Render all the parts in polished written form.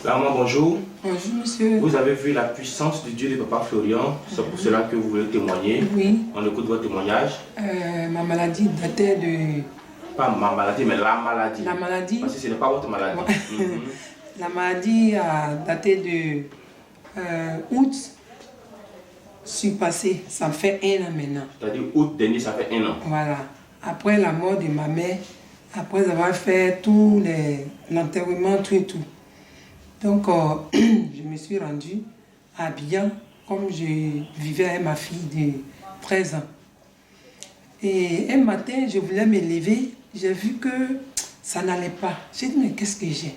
Maman, bonjour. Bonjour, monsieur. Vous avez vu la puissance de Dieu de Papa Florian. C'est pour cela que vous voulez témoigner. Oui. On écoute votre témoignage. Ma maladie datait de... Pas ma maladie, mais la maladie. La maladie. Parce que ce n'est pas votre maladie. La maladie a daté de août surpassé. Ça fait 1 an maintenant. C'est-à-dire août dernier, ça fait 1 an. Voilà. Après la mort de ma mère, après avoir fait tout l'enterrement, tout et tout. Donc, je me suis rendue à Abidjan, comme je vivais avec ma fille de 13 ans. Et un matin, je voulais me lever, j'ai vu que ça n'allait pas. J'ai dit, mais qu'est-ce que j'ai?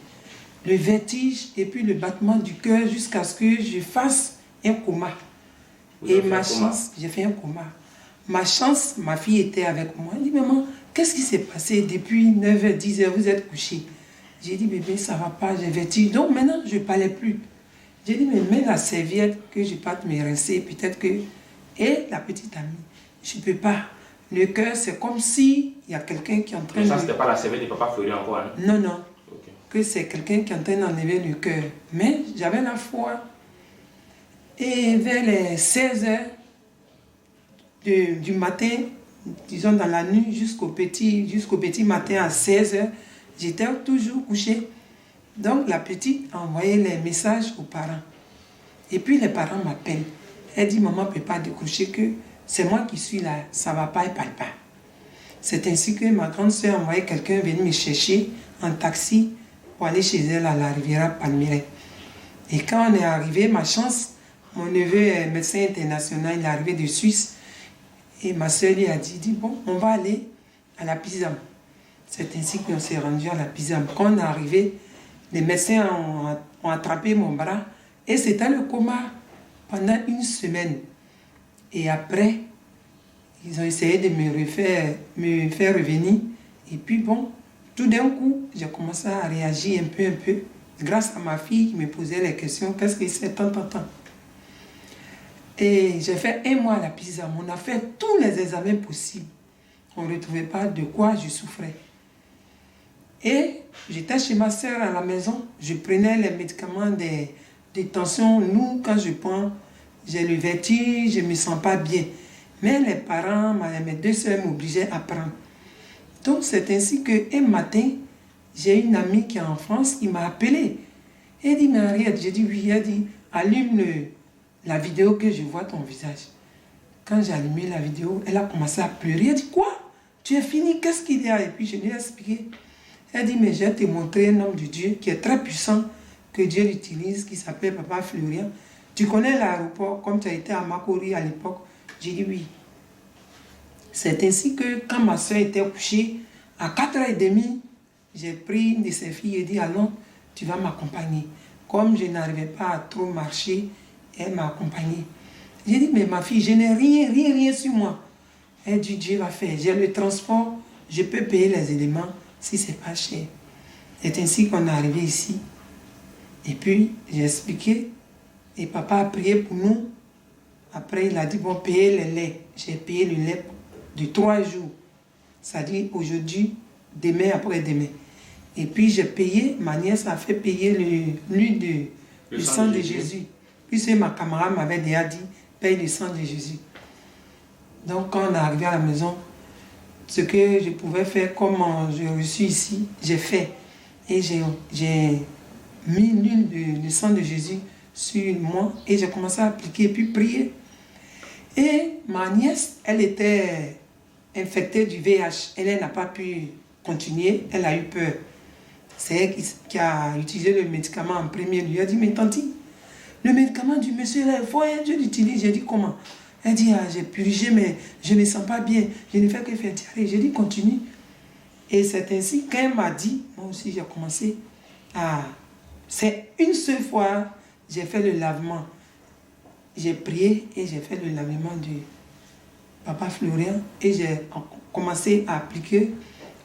Le vertige et puis le battement du cœur jusqu'à ce que je fasse un coma. Et ma chance, j'ai fait un coma. Ma chance, ma fille était avec moi. Elle dit, maman, qu'est-ce qui s'est passé depuis 9h, 10h, vous êtes couchée? J'ai dit, bébé, ça ne va pas, j'ai vertige. Donc maintenant, je ne parlais plus. J'ai dit, mais mets la serviette que je parte me rincer, peut-être que... Et la petite amie, je ne peux pas. Le cœur, c'est comme si il y a quelqu'un qui est en train de... Ça, ce n'était pas la serviette de Papa Florian encore, hein? Non, non. Okay. Que c'est quelqu'un qui est en train d'enlever le cœur. Mais j'avais la foi. Et vers les 16h du matin, disons dans la nuit, jusqu'au petit matin à 16h, j'étais toujours couchée. Donc la petite a envoyé les messages aux parents. Et puis les parents m'appellent. Elle dit, maman ne peut pas décrocher, que c'est moi qui suis là, ça ne va pas, elle ne parle pas. C'est ainsi que ma grande soeur a envoyé quelqu'un venir me chercher en taxi pour aller chez elle à la Riviera Palmyre. Et quand on est arrivé, ma chance, mon neveu est médecin international, il est arrivé de Suisse. Et ma soeur lui a dit, bon, on va aller à la Pisam. C'est ainsi qu'on s'est rendu à la Pisam. Quand on est arrivé, les médecins ont attrapé mon bras et c'était le coma pendant 1 semaine. Et après, ils ont essayé de me faire revenir. Et puis bon, tout d'un coup, j'ai commencé à réagir un peu, grâce à ma fille qui me posait les questions, qu'est-ce que c'est, tant. Et j'ai fait 1 mois à la Pisam. On a fait tous les examens possibles. On ne retrouvait pas de quoi je souffrais. Et j'étais chez ma soeur à la maison. Je prenais les médicaments de tension. Nous, quand je prends, j'ai le vertige, je ne me sens pas bien. Mais les parents, mes 2 soeurs m'obligeaient à prendre. Donc c'est ainsi qu'un matin, j'ai une amie qui est en France qui m'a appelée. Elle dit, mais Henriette, j'ai dit oui. Elle dit, allume la vidéo que je vois ton visage. Quand j'ai allumé la vidéo, elle a commencé à pleurer. Elle dit, quoi? Tu es fini, qu'est-ce qu'il y a? Et puis je lui ai expliqué. Elle dit, mais je vais te montrer un homme de Dieu qui est très puissant, que Dieu utilise, qui s'appelle Papa Florian. Tu connais l'aéroport, comme tu as été à Makori à l'époque? J'ai dit oui. C'est ainsi que quand ma soeur était couchée, à 4h30, j'ai pris une de ses filles et dit, allons, tu vas m'accompagner. Comme je n'arrivais pas à trop marcher, elle m'a accompagnée. J'ai dit, mais ma fille, je n'ai rien sur moi. Elle dit, Dieu va faire. J'ai le transport, je peux payer les éléments si ce n'est pas cher. C'est ainsi qu'on est arrivé ici. Et puis, j'ai expliqué. Et papa a prié pour nous. Après, il a dit, bon, payez le lait. J'ai payé le lait de 3 jours. C'est-à-dire aujourd'hui, demain, après-demain. Et puis, j'ai payé, ma nièce a fait payer l'huile du sang de Jésus. Puisque ma camarade m'avait déjà dit, paye le sang de Jésus. Donc, quand on est arrivé à la maison, ce que je pouvais faire, comme j'ai reçu ici, j'ai fait. Et j'ai mis l'huile du sang de Jésus sur moi et j'ai commencé à appliquer, puis prier. Et ma nièce, elle était infectée du VIH. Elle n'a pas pu continuer, elle a eu peur. C'est elle qui a utilisé le médicament en premier lieu. Elle a dit, mais tanti, le médicament du monsieur, là, il faut que je l'utilise. J'ai dit, comment? Elle dit, ah, j'ai purgé, mais je ne me sens pas bien. Je ne fais que faire tirer. J'ai dit, continue. Et c'est ainsi qu'elle m'a dit, moi aussi j'ai commencé à... C'est une seule fois, j'ai fait le lavement. J'ai prié et j'ai fait le lavement du Papa Florian. Et j'ai commencé à appliquer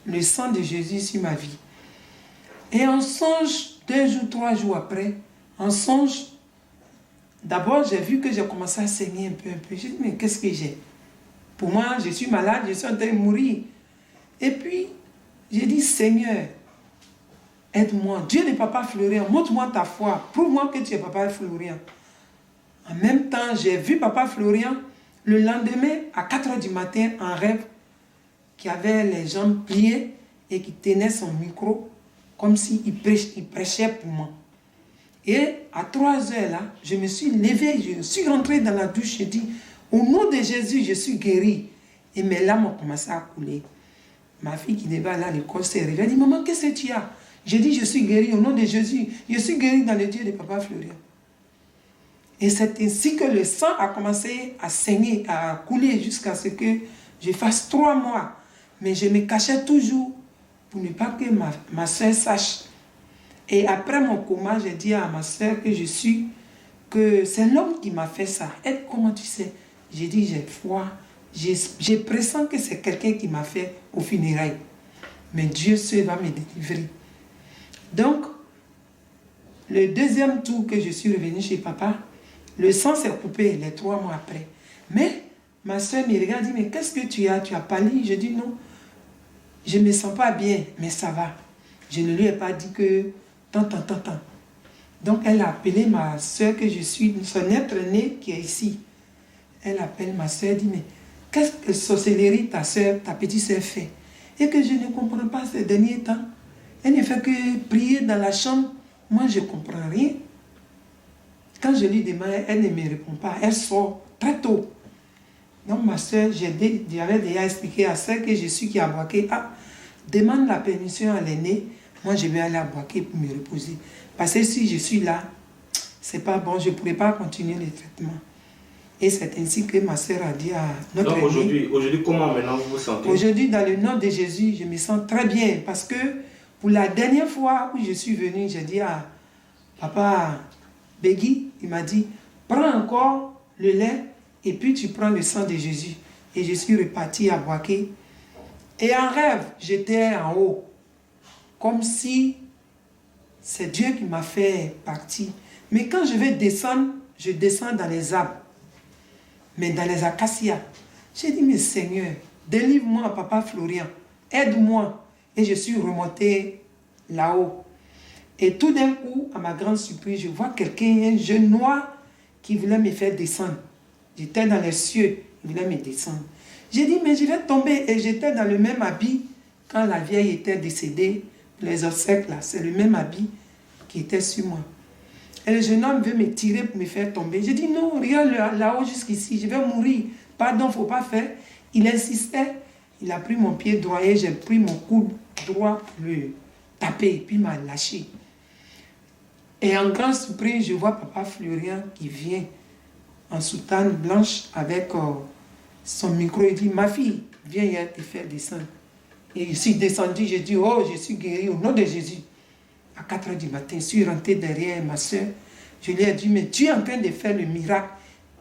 le sang de Jésus sur ma vie. Et en songe, 2 jours, 3 jours après, en songe, d'abord j'ai vu que j'ai commencé à saigner un peu. J'ai dit, mais qu'est-ce que j'ai? Pour moi, je suis malade, je suis en train de mourir. Et puis, j'ai dit, Seigneur, aide-moi. Dieu de Papa Florian, montre-moi ta foi. Prouve-moi que tu es Papa Florian. En même temps, j'ai vu Papa Florian le lendemain à 4 h du matin en rêve, qui avait les jambes pliées et qui tenait son micro comme s'il prêchait pour moi. Et à 3 h là, je me suis levée, je suis rentrée dans la douche, j'ai dit, au nom de Jésus, je suis guérie. Et mes larmes ont commencé à couler. Ma fille qui devait aller à l'école s'est réveillée, elle dit, maman, qu'est-ce que tu as? J'ai dit, je suis guérie au nom de Jésus. Je suis guérie dans le Dieu de Papa Florian. Et c'est ainsi que le sang a commencé à saigner, à couler jusqu'à ce que je fasse 3 mois. Mais je me cachais toujours pour ne pas que ma soeur sache. Et après mon coma, j'ai dit à ma soeur que c'est l'homme qui m'a fait ça. Et comment tu sais? J'ai dit, j'ai foi. J'ai pressenti que c'est quelqu'un qui m'a fait au funérailles. Mais Dieu seul va me délivrer. Donc, le deuxième tour que je suis revenue chez papa, le sang s'est coupé les 3 mois après. Mais ma soeur me regarde et dit, mais qu'est-ce que tu as? Tu as pâli? Je dis non. Je ne me sens pas bien, mais ça va. Je ne lui ai pas dit que tant. Donc, elle a appelé ma soeur que je suis, son être né qui est ici. Elle appelle ma soeur et dit, mais qu'est-ce que sorcellerie ta petite soeur fait? Et que je ne comprends pas ces derniers temps. Elle ne fait que prier dans la chambre. Moi, je ne comprends rien. Quand je lui demande, elle ne me répond pas. Elle sort très tôt. Donc, ma soeur, j'avais déjà expliqué à celle que je suis qui a Boaké. Ah, demande la permission à l'aîné. Moi, je vais aller à Boaké pour me reposer. Parce que si je suis là, c'est pas bon. Je ne pourrais pas continuer le traitement. Et c'est ainsi que ma soeur a dit à notre Donc, aujourd'hui, comment maintenant vous vous sentez? Aujourd'hui, dans le nom de Jésus, je me sens très bien. Parce que pour la dernière fois où je suis venue, j'ai dit à papa Begui, il m'a dit, prends encore le lait et puis tu prends le sang de Jésus. Et je suis reparti à Boaké. Et en rêve, j'étais en haut. Comme si c'est Dieu qui m'a fait partir. Mais quand je vais descendre, je descends dans les arbres. Mais dans les acacias. J'ai dit, mais Seigneur, délivre-moi, papa Florian. Aide-moi. Et je suis remonté là-haut. Et tout d'un coup, à ma grande surprise, je vois quelqu'un, un jeune noir, qui voulait me faire descendre. J'étais dans les cieux, il voulait me descendre. J'ai dit, mais je vais tomber. Et j'étais dans le même habit quand la vieille était décédée. Les obsèques, là, c'est le même habit qui était sur moi. Et le jeune homme veut me tirer pour me faire tomber. J'ai dit, non, regarde là-haut jusqu'ici, je vais mourir. Pardon, il ne faut pas faire. Il insistait. Il a pris mon pied droit et j'ai pris mon coude droit pour le taper. Et puis il m'a lâché. Et en grande surprise, je vois papa Florian qui vient en soutane blanche avec son micro. Il dit, ma fille, viens hier te faire descendre. Et je suis descendu, j'ai dit, oh, je suis guéri au nom de Jésus. À 4 h du matin, je suis rentré derrière ma soeur. Je lui ai dit, mais tu es en train de faire le miracle.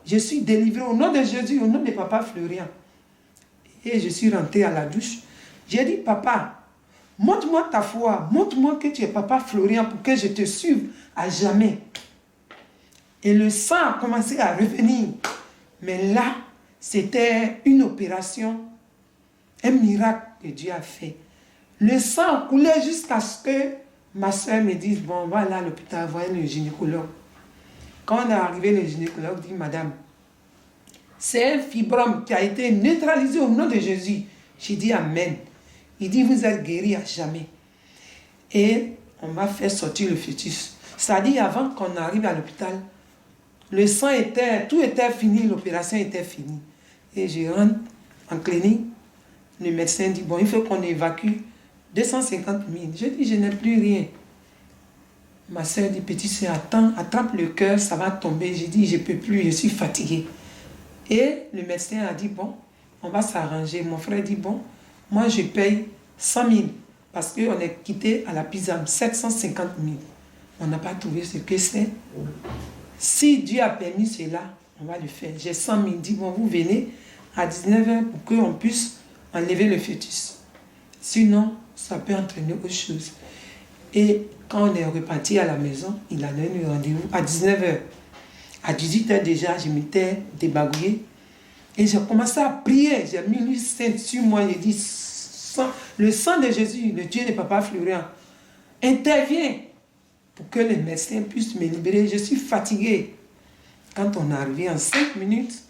Je suis délivré au nom de Jésus, au nom de papa Florian. Et je suis rentré à la douche. J'ai dit, papa, montre-moi ta foi. Montre-moi que tu es papa Florian pour que je te suive à jamais. Et le sang a commencé à revenir. Mais là, c'était une opération, un miracle que Dieu a fait. Le sang coulait jusqu'à ce que ma soeur me dise, bon, on va aller à l'hôpital voir le gynécologue. Quand on est arrivé, le gynécologue dit, madame, c'est un fibrome qui a été neutralisé au nom de Jésus. J'ai dit amen. Il dit, vous êtes guéri à jamais. Et on m'a fait sortir le fœtus. Ça dit, avant qu'on arrive à l'hôpital, le sang était, tout était fini, l'opération était finie. Et je rentre en clinique, le médecin dit, bon, il faut qu'on évacue 250 000. Je dis, je n'ai plus rien. Ma soeur dit, petit soeur, attends, attrape le cœur, ça va tomber. J'ai dit, je ne peux plus, je suis fatiguée. Et le médecin a dit, bon, on va s'arranger. Mon frère dit, bon, moi je paye 100 000 parce qu'on est quitté à la PISAM, 750 000. On n'a pas trouvé ce que c'est. Si Dieu a permis cela, on va le faire. J'ai 100 000. Il dit, bon, vous venez à 19 h pour qu'on puisse enlever le fœtus. Sinon, ça peut entraîner autre chose. Et quand on est reparti à la maison, il a donné un rendez-vous à 19 h. À 18 h déjà, je m'étais débagouillée. Et j'ai commencé à prier. J'ai mis une sainte sur moi. J'ai dit, le sang de Jésus, le Dieu de papa Florian, interviens pour que les médecins puissent me libérer. Je suis fatiguée. Quand on est arrivé en 5 minutes,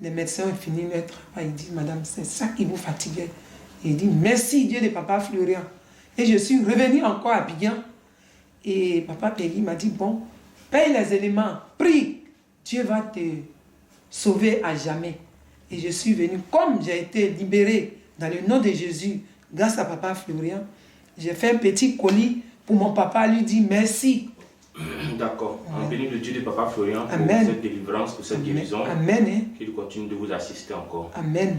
les médecins ont fini leur travail. Ils disent, madame, c'est ça qui vous fatiguait. Et il dit, merci Dieu de papa Florian. Et je suis revenue encore à Abidjan. Et papa Peggy m'a dit, bon, paye les éléments, prie. Dieu va te sauver à jamais. Et je suis venue, comme j'ai été libérée dans le nom de Jésus, grâce à papa Florian, j'ai fait un petit colis pour mon papa, lui dire merci. D'accord. On bénit le Dieu de papa Florian pour Amen. cette délivrance, pour cette guérison. Amen. Qu'il continue de vous assister encore. Amen.